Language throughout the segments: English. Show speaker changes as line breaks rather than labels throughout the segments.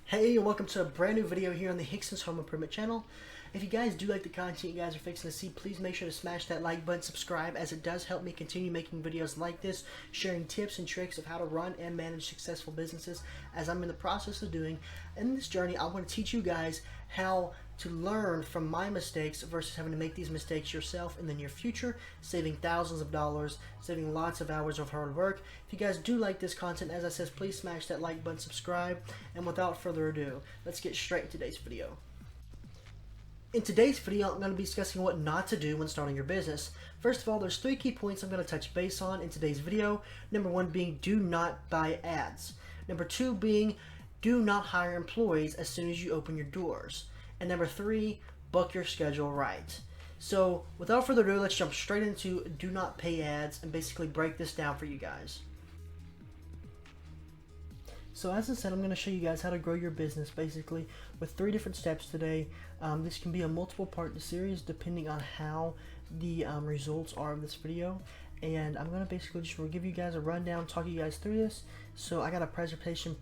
Hey, and welcome to a brand new video here on the Hickson's Home Improvement channel. If you guys do like the content you guys are fixing to see, please make sure to smash that like button, subscribe, as it does help me continue making videos like this, sharing tips and tricks of how to run and manage successful businesses, as I'm in the process of doing. In this journey, I want to teach you guys how to learn from my mistakes versus having to make these mistakes yourself in the near future, saving thousands of dollars, saving lots of hours of hard work. If you guys do like this content, as I said, please smash that like button, subscribe, and without further ado, let's get straight into today's video. In today's video, I'm going to be discussing what not to do when starting your business. First of all, there's 3 key points I'm going to touch base on in today's video. Number 1 being do not buy ads. Number 2 being do not hire employees as soon as you open your doors. And number 3, book your schedule right. So without further ado, let's jump straight into do not pay ads and basically break this down for you guys. So as I said, I'm going to show you guys how to grow your business basically with 3 different steps today. This can be a multiple part series depending on how the results are of this video. And I'm going to basically just give you guys a rundown, talk you guys through this. So I got a presentation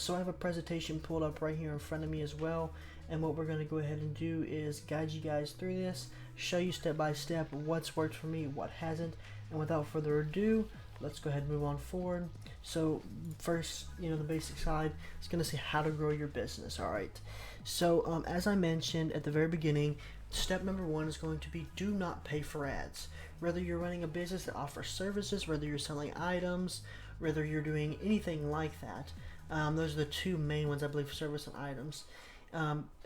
I have a presentation pulled up right here in front of me as well, and what we're going to go ahead and do is guide you guys through this, show you step by step what's worked for me, what hasn't, and without further ado, let's go ahead and move on forward. So first, the basic side is going to say how to grow your business. Alright, so as I mentioned at the very beginning, step number 1 is going to be do not pay for ads. Whether you're running a business that offers services, whether you're selling items, whether you're doing anything like that, those are the 2 main ones, I believe, service and items.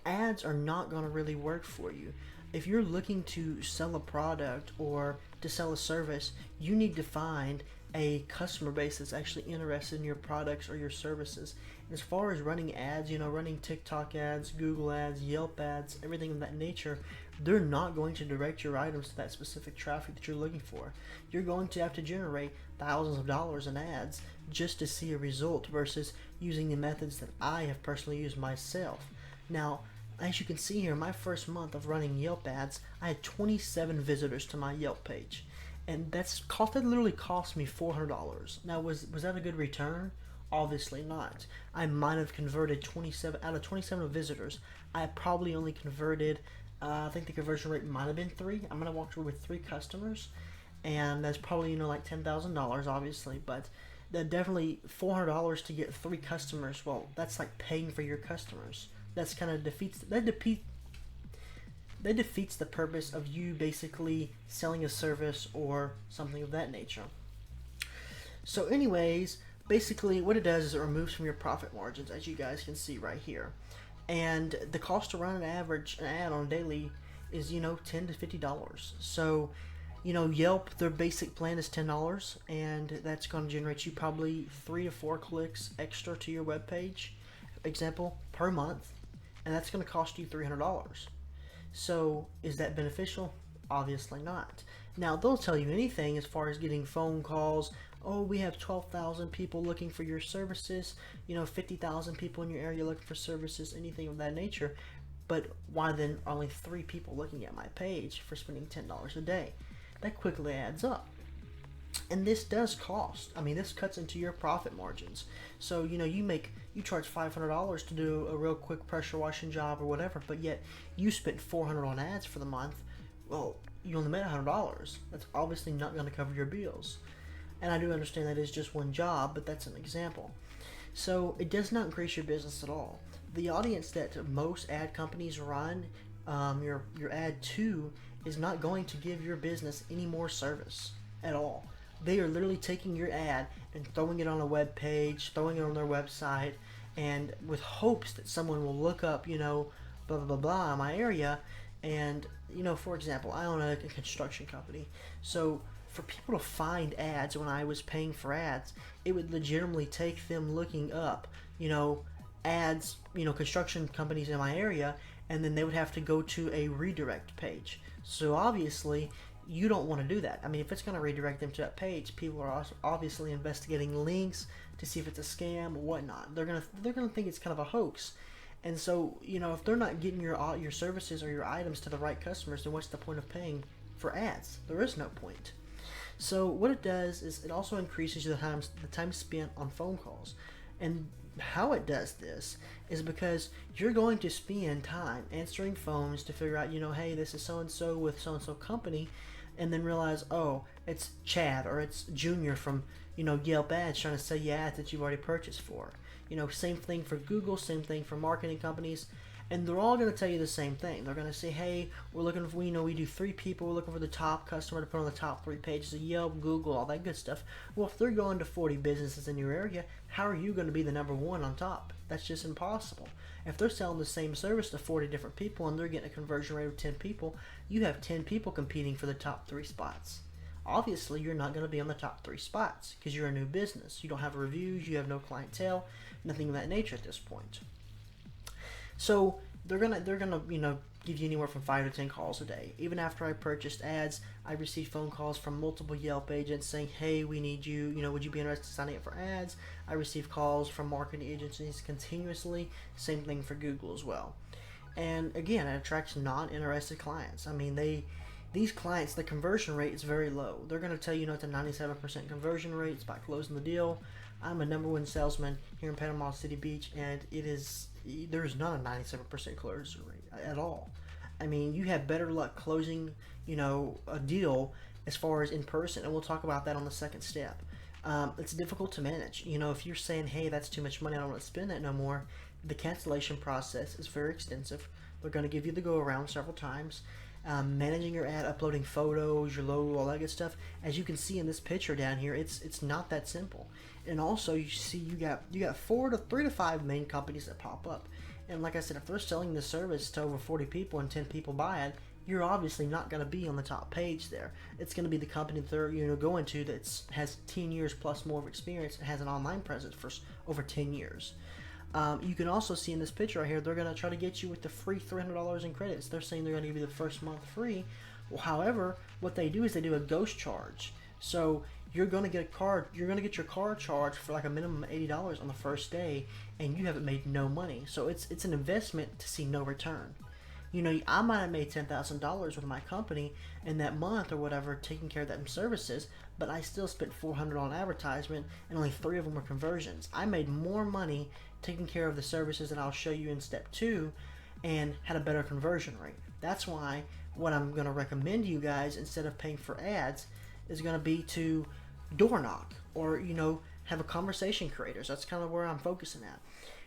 Ads are not going to really work for you. If you're looking to sell a product or to sell a service, you need to find a customer base that's actually interested in your products or your services. And as far as running ads, running TikTok ads, Google ads, Yelp ads, everything of that nature, they're not going to direct your items to that specific traffic that you're looking for. You're going to have to generate thousands of dollars in ads just to see a result versus using the methods that I have personally used myself. Now, as you can see here, my first month of running Yelp ads, I had 27 visitors to my Yelp page. And that literally cost me $400. Now, was that a good return? Obviously not. I might have converted 27 out of 27 visitors. I probably only converted, I think the conversion rate might have been 3. I'm gonna walk through with 3 customers, and that's probably like $10,000, obviously. But that definitely $400 to get 3 customers. Well, that's like paying for your customers. That's kind of defeats the purpose of you basically selling a service or something of that nature. So anyways, basically what it does is it removes from your profit margins, as you guys can see right here. And the cost to run an ad on a daily is $10 to $50. So Yelp, their basic plan is $10, and that's going to generate you probably 3 to 4 clicks extra to your web page, example, per month, and that's going to cost you $300. So is that beneficial? Obviously not. Now, they'll tell you anything as far as getting phone calls. Oh, we have 12,000 people looking for your services, 50,000 people in your area looking for services, anything of that nature. But why then are only 3 people looking at my page for spending $10 a day? That quickly adds up. And this does cost. I mean, this cuts into your profit margins. So, you charge $500 to do a real quick pressure washing job or whatever, but yet you spent $400 on ads for the month. Well, you only made $100. That's obviously not going to cover your bills. And I do understand that is just one job, but that's an example. So it does not increase your business at all. The audience that most ad companies run your ad to is not going to give your business any more service at all. They are literally taking your ad and throwing it on a web page, throwing it on their website, and with hopes that someone will look up, blah, blah, blah, blah, in my area. And, for example, I own a construction company. So for people to find ads when I was paying for ads, it would legitimately take them looking up, ads, construction companies in my area, and then they would have to go to a redirect page. So obviously, you don't want to do that. I mean, if it's going to redirect them to that page, people are obviously investigating links to see if it's a scam or whatnot. They're gonna think it's kind of a hoax. And so, if they're not getting your services or your items to the right customers, then what's the point of paying for ads? There is no point. So what it does is it also increases the time spent on phone calls. And how it does this is because you're going to spend time answering phones to figure out, hey, this is so and so with so and so company, and then realize, oh, it's Chad or it's Junior from, Yelp ads trying to sell you ads that you've already purchased for. Same thing for Google, same thing for marketing companies, and they're all going to tell you the same thing. They're going to say, hey, we're looking for, we do 3 people, we're looking for the top customer to put on the top 3 pages of Yelp, Google, all that good stuff. Well, if they're going to 40 businesses in your area, how are you going to be the number 1 on top? That's just impossible. If they're selling the same service to 40 different people and they're getting a conversion rate of 10 people, you have 10 people competing for the top 3 spots. Obviously, you're not going to be on the top 3 spots because you're a new business. You don't have reviews, you have no clientele, nothing of that nature at this point. So they're gonna give you anywhere from 5 to 10 calls a day. Even after I purchased ads, I received phone calls from multiple Yelp agents saying, hey, we need you, would you be interested in signing up for ads? I received calls from marketing agencies continuously. Same thing for Google as well. And again, it attracts non-interested clients. I mean, these clients, the conversion rate is very low. They're going to tell you, it's a 97% conversion rate. It's by closing the deal. I'm a number 1 salesman here in Panama City Beach, and there's not a 97% closure rate at all. I mean, you have better luck closing, a deal as far as in person, and we'll talk about that on the second step. It's difficult to manage. If you're saying, hey, that's too much money, I don't want to spend that no more, the cancellation process is very extensive. They're going to give you the go around several times. Managing your ad, uploading photos, your logo, all that good stuff. As you can see in this picture down here, it's not that simple. And also, you see, you got 3 to 5 main companies that pop up. And like I said, if they're selling the service to over 40 people and 10 people buy it, you're obviously not going to be on the top page there. It's going to be the company that they're going to that has 10 years plus more of experience and has an online presence for over 10 years. You can also see in this picture right here, they're going to try to get you with the free $300 in credits. They're saying they're going to give you the first month free. Well, however, what they do is they do a ghost charge. So you're going to get your card charged for like a minimum of $80 on the first day, and you haven't made no money. So it's an investment to see no return. I might have made $10,000 with my company in that month or whatever, taking care of them services, but I still spent $400 on advertisement, and only 3 of them were conversions. I made more money taking care of the services that I'll show you in step 2, and had a better conversion rate. That's why what I'm going to recommend to you guys, instead of paying for ads, is going to be to door knock or have a conversation creators. That's kind of where I'm focusing at.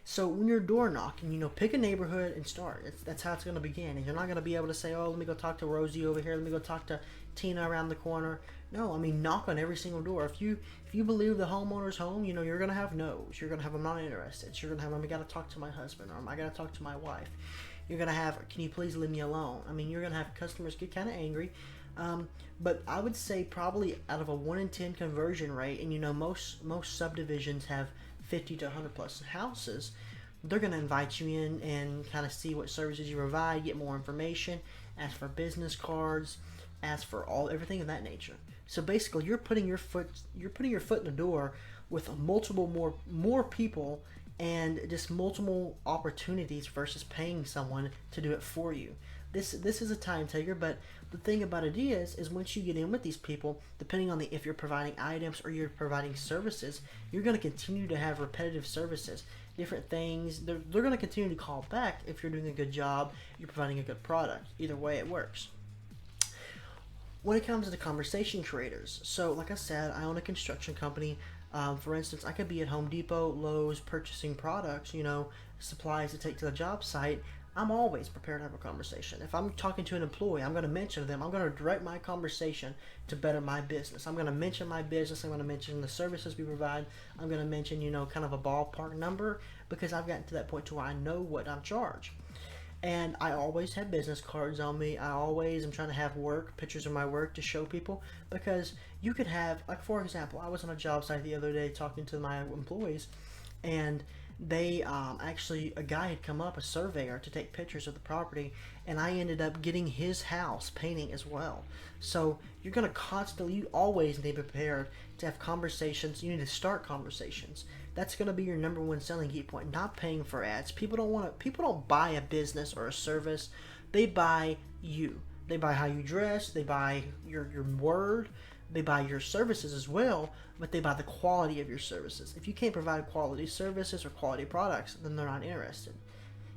So when you're door knocking, pick a neighborhood and start. That's how it's going to begin. And you're not going to be able to say, oh, let me go talk to Rosie over here. Let me go talk to Tina around the corner. No, I mean, knock on every single door. If you believe the homeowner's home, you're going to have no's. You're going to have, I'm not interested. You're going to have, I got to talk to my husband, or I got to talk to my wife. You're going to have, can you please leave me alone? I mean, you're going to have customers get kind of angry. But I would say probably out of a 1 in 10 conversion rate, and most subdivisions have 50 to 100 plus houses, they're going to invite you in and kind of see what services you provide, get more information, ask for business cards, ask for everything of that nature. So basically, you're putting your foot in the door with multiple more people and just multiple opportunities versus paying someone to do it for you. This is a time taker, but the thing about it is once you get in with these people, depending on if you're providing items or you're providing services, you're going to continue to have repetitive services, different things. They're going to continue to call back if you're doing a good job, you're providing a good product. Either way, it works. When it comes to the conversation creators, so like I said, I own a construction company. For instance, I could be at Home Depot, Lowe's, purchasing products, supplies to take to the job site. I'm always prepared to have a conversation. If I'm talking to an employee, I'm going to mention to them, I'm going to direct my conversation to better my business. I'm going to mention my business. I'm going to mention the services we provide. I'm going to mention, kind of a ballpark number, because I've gotten to that point to where I know what I'm charged. And I always have business cards on me. I always am trying to have pictures of my work to show people, because you could have, like for example, I was on a job site the other day talking to my employees, and they a guy had come up, a surveyor, to take pictures of the property, and I ended up getting his house painting as well. So you're going to you always need to be prepared to have conversations. You need to start conversations. That's going to be your number 1 selling key point, not paying for ads. People don't buy a business or a service. They buy you. They buy how you dress. They buy your word. They buy your services as well, but they buy the quality of your services. If you can't provide quality services or quality products, then they're not interested.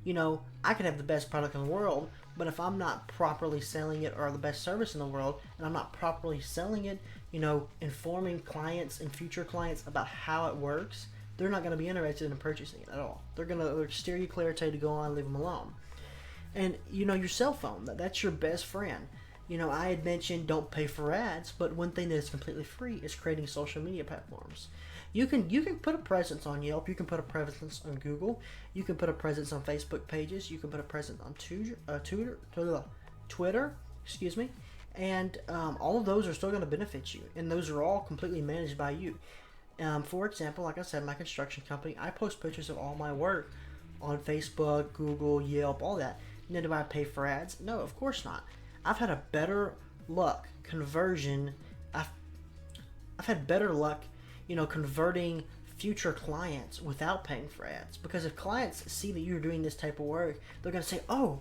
I could have the best product in the world, but if I'm not properly selling it, or the best service in the world, and I'm not properly selling it, informing clients and future clients about how it works, they're not going to be interested in purchasing it at all. They're going to steer you clear, tell you to go on, leave them alone. And your cell phone, that's your best friend. I had mentioned don't pay for ads, but one thing that is completely free is creating social media platforms. You can put a presence on Yelp. You can put a presence on Google. You can put a presence on Facebook pages. You can put a presence on Twitter. Excuse me. And all of those are still going to benefit you, and those are all completely managed by you. For example, like I said, my construction company, I post pictures of all my work on Facebook, Google, Yelp, all that. Now, do I pay for ads? No, of course not. I've had a better luck conversion. I've had better luck, converting future clients without paying for ads. Because if clients see that you're doing this type of work, they're going to say, oh,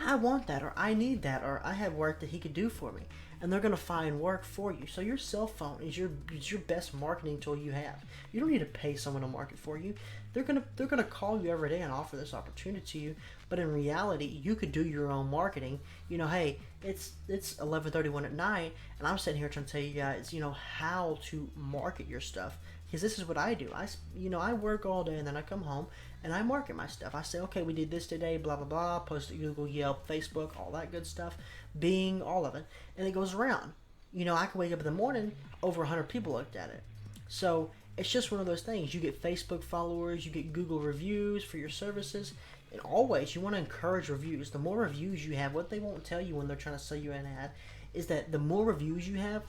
I want that, or I need that, or I have work that he could do for me. And they're going to find work for you. So your cell phone is your best marketing tool you have. You don't need to pay someone to market for you. They're gonna call you every day and offer this opportunity to you. But in reality, you could do your own marketing. Hey, it's 11:31 at night, and I'm sitting here trying to tell you guys, how to market your stuff. Because this is what I do. I work all day, and then I come home and I market my stuff. I say, okay, we did this today, blah blah blah. Post it Google, Yelp, Facebook, all that good stuff, Bing, all of it, and it goes around. I can wake up in the morning, over 100 people looked at it. So it's just one of those things. You get Facebook followers, you get Google reviews for your services, and always you want to encourage reviews. The more reviews you have, what they won't tell you when they're trying to sell you an ad is that the more reviews you have,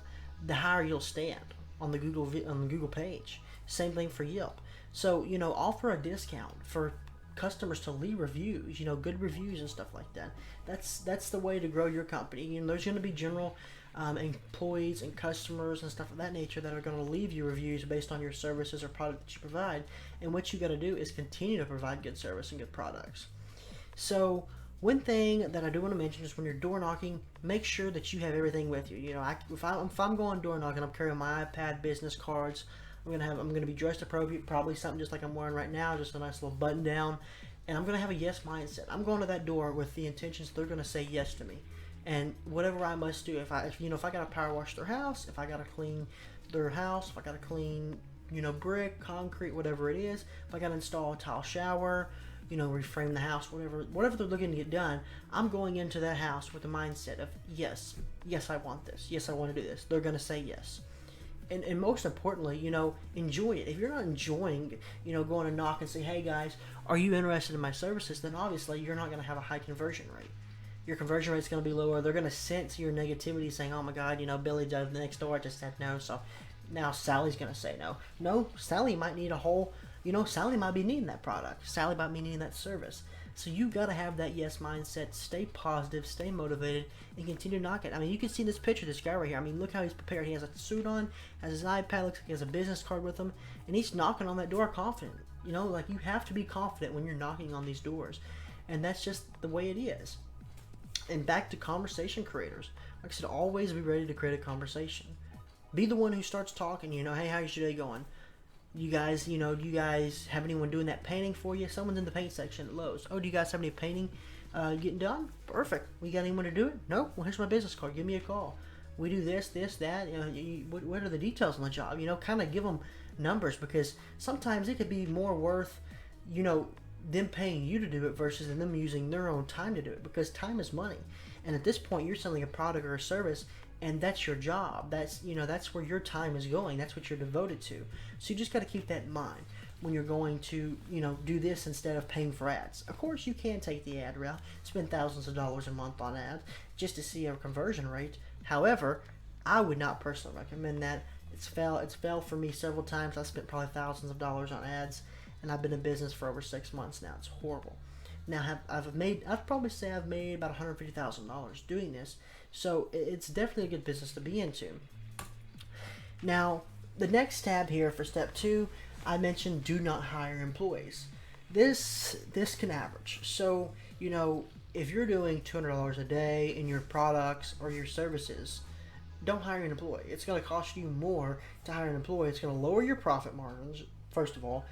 the higher you'll stand on the Google page. Same thing for Yelp. So offer a discount for customers to leave reviews, good reviews and stuff like that. That's the way to grow your company. There's going to be general employees and customers and stuff of that nature that are going to leave you reviews based on your services or product that you provide. And what you got to do is continue to provide good service and good products. So one thing that I do want to mention is when you're door knocking, make sure that you have everything with you. If I'm going door knocking, I'm carrying my iPad, business cards. I'm gonna be dressed appropriate, probably something just like I'm wearing right now, just a nice little button down, and I'm gonna have a yes mindset. I'm going to that door with the intentions they're gonna say yes to me, and whatever I must do. If I gotta power wash their house, if I gotta clean their house, if I gotta clean brick, concrete, whatever it is, if I gotta install a tile shower, reframe the house, whatever they're looking to get done, I'm going into that house with the mindset of yes, I want this, yes, I want to do this. They're gonna say yes. And most importantly, enjoy it. If you're not enjoying, going to knock and say, hey guys, are you interested in my services? Then obviously you're not going to have a high conversion rate. Your conversion rate is going to be lower. They're going to sense your negativity, saying, oh my God, Billy does next door just said no, so now Sally's going to say no. No, Sally might need Sally might be needing that product. Sally might be needing that service. So you got to have that yes mindset, stay positive, stay motivated, and continue to knock it. I mean, you can see this picture of this guy right here. I mean, look how he's prepared. He has a suit on, has his iPad, looks like he has a business card with him, and he's knocking on that door confident. You have to be confident when you're knocking on these doors, and that's just the way it is. And back to conversation creators. Like I said, always be ready to create a conversation. Be the one who starts talking, hey, how's your day going? You guys, do you guys have anyone doing that painting for you? Someone's in the paint section at Lowe's. Oh, do you guys have any painting getting done? Perfect. We got anyone to do it? No? Well, here's my business card. Give me a call. We do this, that. What are the details on the job? Kind of give them numbers, because sometimes it could be more worth, them paying you to do it versus them using their own time to do it, because time is money. And at this point, you're selling a product or a service, and that's your job. That's where your time is going. That's what you're devoted to. So you just got to keep that in mind when you're going to, do this instead of paying for ads. Of course, you can take the ad route, spend thousands of dollars a month on ads just to see a conversion rate. However, I would not personally recommend that. It's failed for me several times. I spent probably thousands of dollars on ads, and I've been in business for over 6 months now. It's horrible. Now, I'd probably say I've made about $150,000 doing this. So it's definitely a good business to be into. Now, the next tab here for step 2, I mentioned do not hire employees. This can average. So, if you're doing $200 a day in your products or your services, don't hire an employee. It's going to cost you more to hire an employee. It's going to lower your profit margins, first of all.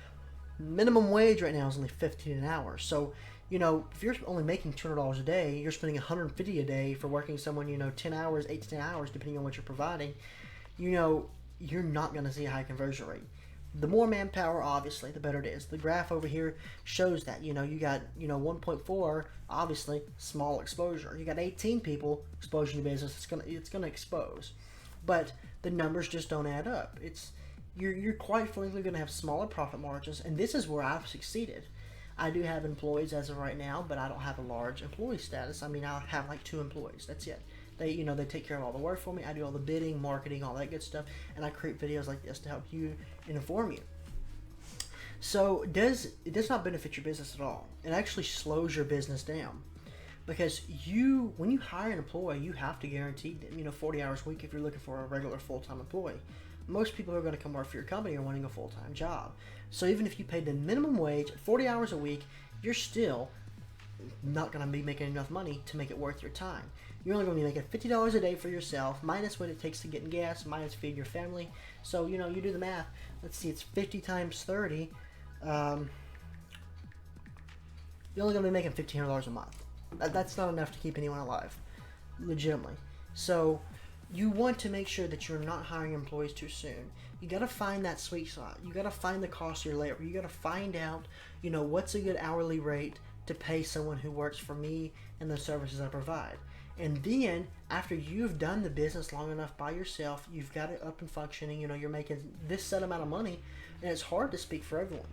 Minimum wage right now is only 15 an hour. So, if you're only making $200 a day, you're spending 150 a day for working someone, 10 hours, 8 to 10 hours, depending on what you're providing, you're not going to see a high conversion rate. The more manpower, obviously, the better it is. The graph over here shows that, you got, 1.4, obviously, small exposure. You got 18 people exposing your business, it's gonna expose. But the numbers just don't add up. You're quite frankly going to have smaller profit margins, and this is where I've succeeded. I do have employees as of right now, but I don't have a large employee status. I mean, I have like 2 employees. That's it. They take care of all the work for me. I do all the bidding, marketing, all that good stuff, and I create videos like this to help you and inform you. So it does not benefit your business at all. It actually slows your business down, because when you hire an employee, you have to guarantee them, 40 hours a week if you're looking for a regular full-time employee. Most people who are going to come work for your company are wanting a full-time job. So even if you paid the minimum wage, 40 hours a week, you're still not going to be making enough money to make it worth your time. You're only going to be making $50 a day for yourself, minus what it takes to get in gas, minus feed your family. So, you do the math. Let's see, it's 50 times 30. You're only going to be making $1,500 a month. That's not enough to keep anyone alive, legitimately. So you want to make sure that you're not hiring employees too soon. You got to find that sweet spot. You got to find the cost of your labor. You got to find out, what's a good hourly rate to pay someone who works for me and the services I provide. And then, after you've done the business long enough by yourself, you've got it up and functioning, you're making this set amount of money, and it's hard to speak for everyone.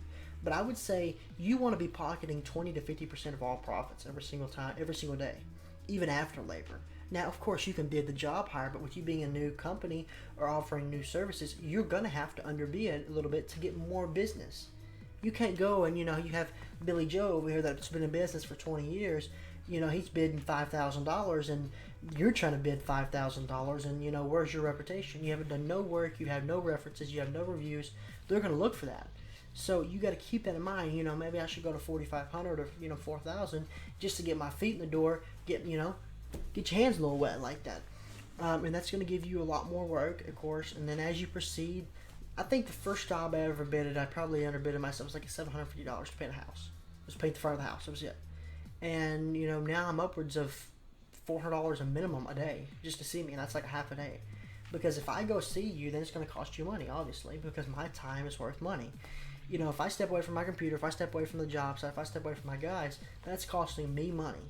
But I would say you want to be pocketing 20 to 50% of all profits every single day, even after labor. Now, of course, you can bid the job higher, but with you being a new company or offering new services, you're going to have to underbid a little bit to get more business. You can't go and, you have Billy Joe over here that's been in business for 20 years. He's bidding $5,000 and you're trying to bid $5,000, and, where's your reputation? You haven't done no work, you have no references, you have no reviews. They're going to look for that. So you got to keep that in mind. Maybe I should go to 4,500 or 4,000 just to get my feet in the door. Get your hands a little wet like that, and that's going to give you a lot more work, of course. And then as you proceed, I think the first job I ever bidded, I probably underbidded myself. It was like $750 to paint a house. It was paint the front of the house. That was it. And now I'm upwards of $400 a minimum a day just to see me, and that's like a half a day. Because if I go see you, then it's going to cost you money, obviously, because my time is worth money. If I step away from my computer, if I step away from the job site, if I step away from my guys, that's costing me money.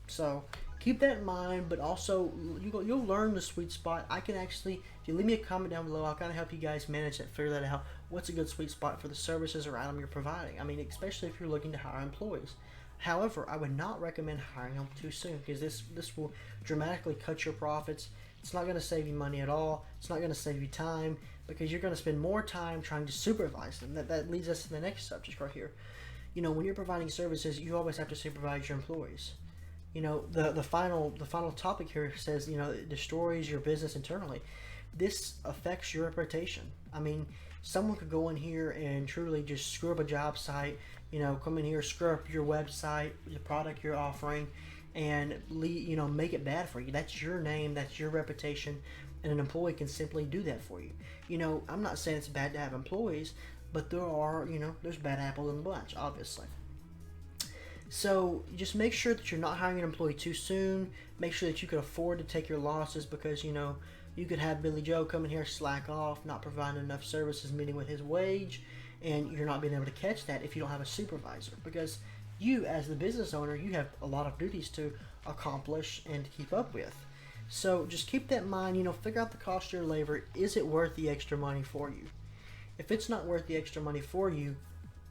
So keep that in mind, but also you'll learn the sweet spot. I can actually, if you leave me a comment down below, I'll kind of help you guys manage that, figure that out. What's a good sweet spot for the services or item you're providing? I mean, especially if you're looking to hire employees. However, I would not recommend hiring them too soon, because this will dramatically cut your profits. It's not going to save you money at all. It's not going to save you time, because you're going to spend more time trying to supervise them. That leads us to the next subject right here. When you're providing services, you always have to supervise your employees. The final topic here says, it destroys your business internally. This affects your reputation. I mean, someone could go in here and truly just screw up a job site, come in here, screw up your website, the product you're offering, and make it bad for you. That's your name, that's your reputation, and an employee can simply do that for you. I'm not saying it's bad to have employees, but there are, there's bad apples in the bunch, obviously. So just make sure that you're not hiring an employee too soon. Make sure that you can afford to take your losses, because you could have Billy Joe come in here, slack off, not providing enough services, meeting with his wage, and you're not being able to catch that if you don't have a supervisor, because you, as the business owner, you have a lot of duties to accomplish and to keep up with. So just keep that in mind. Figure out the cost of your labor. Is it worth the extra money for you? If it's not worth the extra money for you,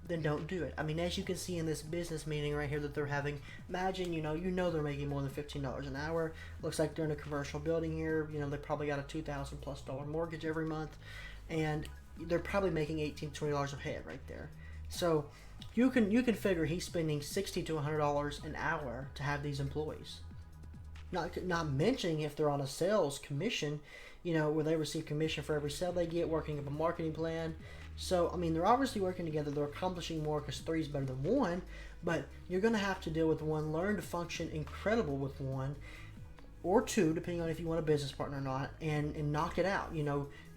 then don't do it. I mean, as you can see in this business meeting right here that they're having, imagine, they're making more than $15 an hour. Looks like they're in a commercial building here. They probably got a $2,000+ mortgage every month, and they're probably making $18 to $20 a head right there. So you can figure he's spending $60 to $100 an hour to have these employees. Not mentioning if they're on a sales commission, where they receive commission for every sale they get, working up a marketing plan. So, I mean, they're obviously working together. They're accomplishing more, because 3 is better than 1. But you're going to have to deal with one, learn to function incredible with one, or two, depending on if you want a business partner or not, and knock it out.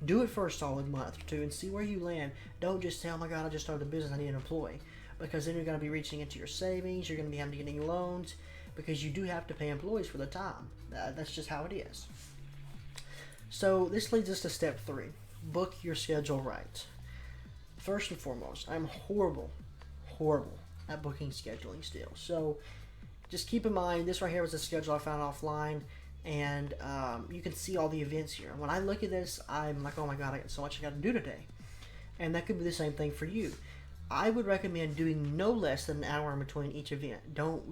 Do it for a solid month or two and see where you land. Don't just say, oh my God, I just started a business, I need an employee. Because then you're going to be reaching into your savings, you're going to be having to get any loans, because you do have to pay employees for the time. That's just how it is. So this leads us to step 3. Book your schedule right. First and foremost, I'm horrible at booking scheduling still. So just keep in mind, this right here was a schedule I found offline, and you can see all the events here. When I look at this, I'm like, oh my God, I got so much I got to do today. And that could be the same thing for you. I would recommend doing no less than an hour in between each event. Don't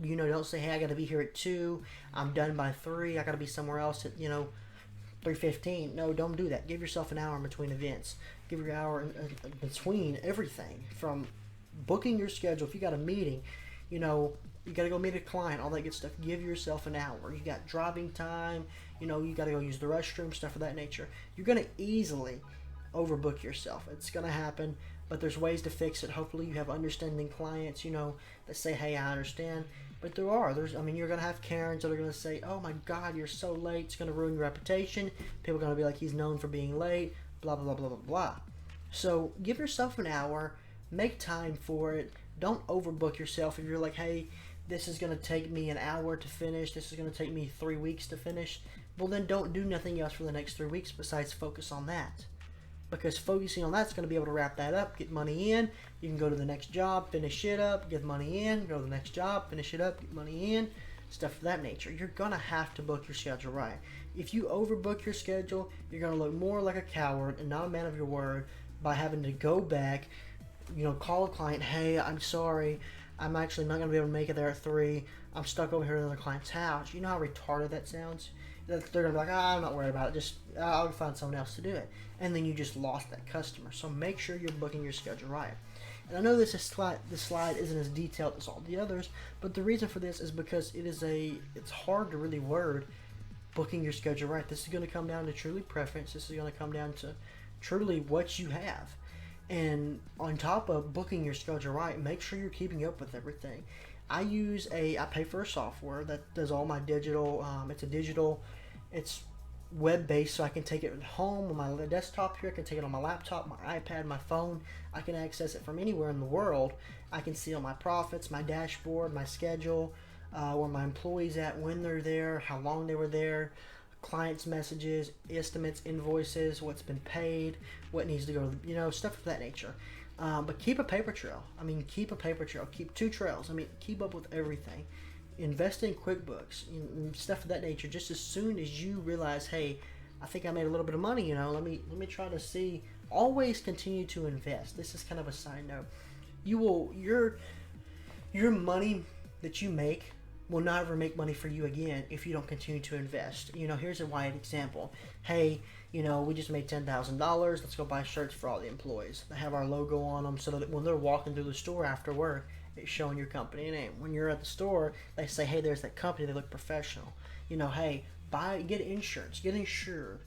say, hey, I got to be here at 2, I'm done by 3, I got to be somewhere else at 3:15. No, don't do that. Give yourself an hour in between events. Give your hour in between everything, from booking your schedule. If you got a meeting, you got to go meet a client, all that good stuff. Give yourself an hour. You got driving time, you got to go use the restroom, stuff of that nature. You're going to easily overbook yourself. It's going to happen, but there's ways to fix it. Hopefully you have understanding clients, that say, hey, I understand. But you're going to have Karens that are going to say, oh my God, you're so late. It's going to ruin your reputation. People are going to be like, he's known for being late, blah, blah, blah, blah, blah. So give yourself an hour. Make time for it. Don't overbook yourself. If you're like, hey, this is going to take me an hour to finish, this is going to take me 3 weeks to finish, well then don't do nothing else for the next 3 weeks besides focus on that. Because focusing on that's going to be able to wrap that up, get money in. You can go to the next job, finish it up, get money in, go to the next job, finish it up, get money in, stuff of that nature. You're going to have to book your schedule right. If you overbook your schedule, you're going to look more like a coward and not a man of your word by having to go back, call a client, hey, I'm sorry, I'm actually not going to be able to make it there at 3. I'm stuck over here in another client's house. You know how retarded that sounds? They're going to be like, I'm not worried about it. Just, I'll find someone else to do it. And then you just lost that customer. So make sure you're booking your schedule right. And I know this slide isn't as detailed as all the others, but the reason for this is because it's hard to really word booking your schedule right. This is going to come down to truly preference. This is going to come down to truly what you have. And on top of booking your schedule right, make sure you're keeping up with everything. I pay for a software that does all my digital, it's web-based, so I can take it at home on my desktop here, I can take it on my laptop, my iPad, my phone. I can access it from anywhere in the world. I can see all my profits, my dashboard, my schedule, where my employees at, when they're there, how long they were there, clients' messages, estimates, invoices, what's been paid, what needs to go, stuff of that nature. But keep a paper trail. Keep a paper trail. Keep 2 trails. Keep up with everything. Invest in QuickBooks, stuff of that nature. Just as soon as you realize, hey, I think I made a little bit of money, let me try to see. Always continue to invest. This is kind of a side note. Your money that you make will not ever make money for you again if you don't continue to invest. Here's a wide example. Hey, we just made $10,000. Let's go buy shirts for all the employees that have our logo on them, so that when they're walking through the store after work, it's showing your company name. When you're at the store, they say, hey, there's that company, they look professional. Hey, get insurance, get insured.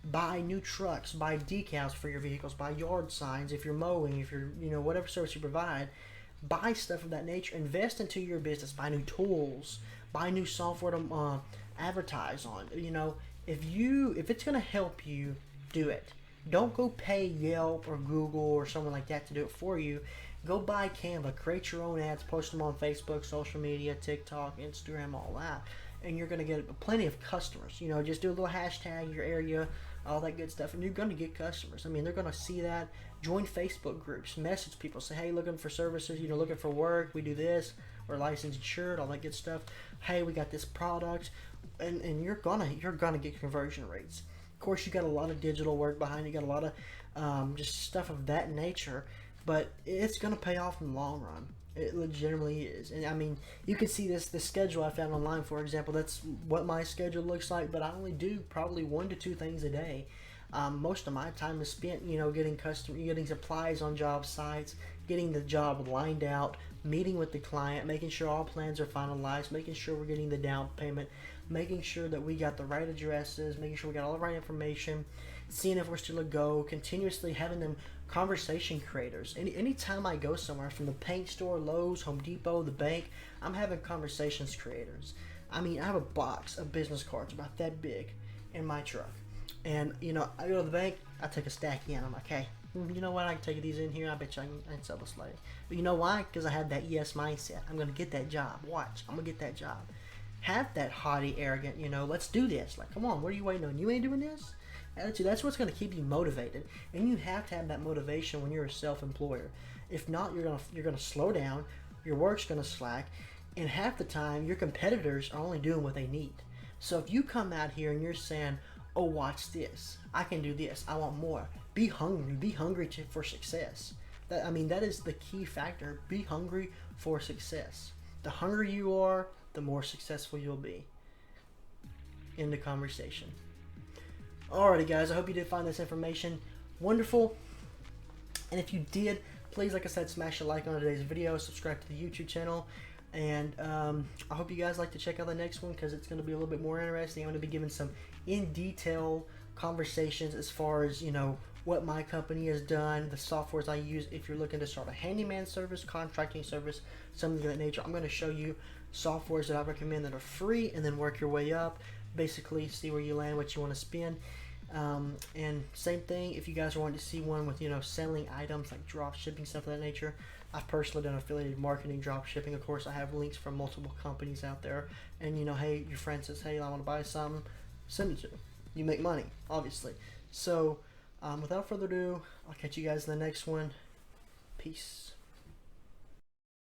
Buy new trucks, buy decals for your vehicles, buy yard signs if you're mowing, if you're, whatever service you provide. Buy stuff of that nature. Invest into your business. Buy new tools. Buy new software to advertise on. If it's going to help you, do it. Don't go pay Yelp or Google or someone like that to do it for you. Go buy Canva. Create your own ads. Post them on Facebook, social media, TikTok, Instagram, all that. And you're going to get plenty of customers. Just do a little hashtag, your area, all that good stuff, and you're going to get customers. They're going to see that. Join Facebook groups. Message people. Say, hey, looking for services, looking for work. We do this. We're licensed, insured, all that good stuff. Hey, we got this product. And you're gonna get conversion rates. Of course, you got a lot of digital work behind you. You got a lot of just stuff of that nature. But it's going to pay off in the long run. It legitimately is. And you can see the schedule I found online, for example. That's what my schedule looks like, but I only do probably 1 to 2 things a day. Most of my time is spent, getting supplies on job sites, getting the job lined out, meeting with the client, making sure all plans are finalized, making sure we're getting the down payment, making sure that we got the right addresses, making sure we got all the right information, seeing if we're still a go, continuously having them conversation creators. Anytime I go somewhere, from the paint store, Lowe's, Home Depot, the bank, I'm having conversations creators. I mean, I have a box of business cards about that big in my truck. And, you know, I go to the bank, I take a stack in. I'm like, hey, you know what? I can take these in here. I bet you I can sell this later. But you know why? Because I have that yes mindset. I'm going to get that job. Watch. I'm going to get that job. Have that haughty, arrogant, you know, let's do this. Like, come on, what are you waiting on? You ain't doing this? Attitude. That's what's going to keep you motivated. And you have to have that motivation when you're a self-employer. If not, you're gonna slow down. Your work's going to slack. And half the time, your competitors are only doing what they need. So if you come out here and you're saying, oh, watch this. I can do this. I want more. Be hungry. Be hungry for success. That is the key factor. Be hungry for success. The hungrier you are, the more successful you'll be. End the conversation. Alrighty, guys. I hope you did find this information wonderful. And if you did, please, like I said, smash a like on today's video. Subscribe to the YouTube channel. And I hope you guys like to check out the next one because it's going to be a little bit more interesting. I'm going to be giving some in detail conversations as far as, you know, what my company has done, the softwares I use if you're looking to start a handyman service, contracting service, something of that nature. I'm going to show you softwares that I recommend that are free and then work your way up. Basically, see where you land, what you want to spend. And same thing, if you guys are wanting to see one with, you know, selling items like drop shipping, stuff of that nature. I've personally done affiliated marketing, drop shipping. Of course, I have links from multiple companies out there. And, you know, hey, your friend says, hey, I want to buy something, send it to them. You make money, obviously. So, without further ado, I'll catch you guys in the next one. Peace.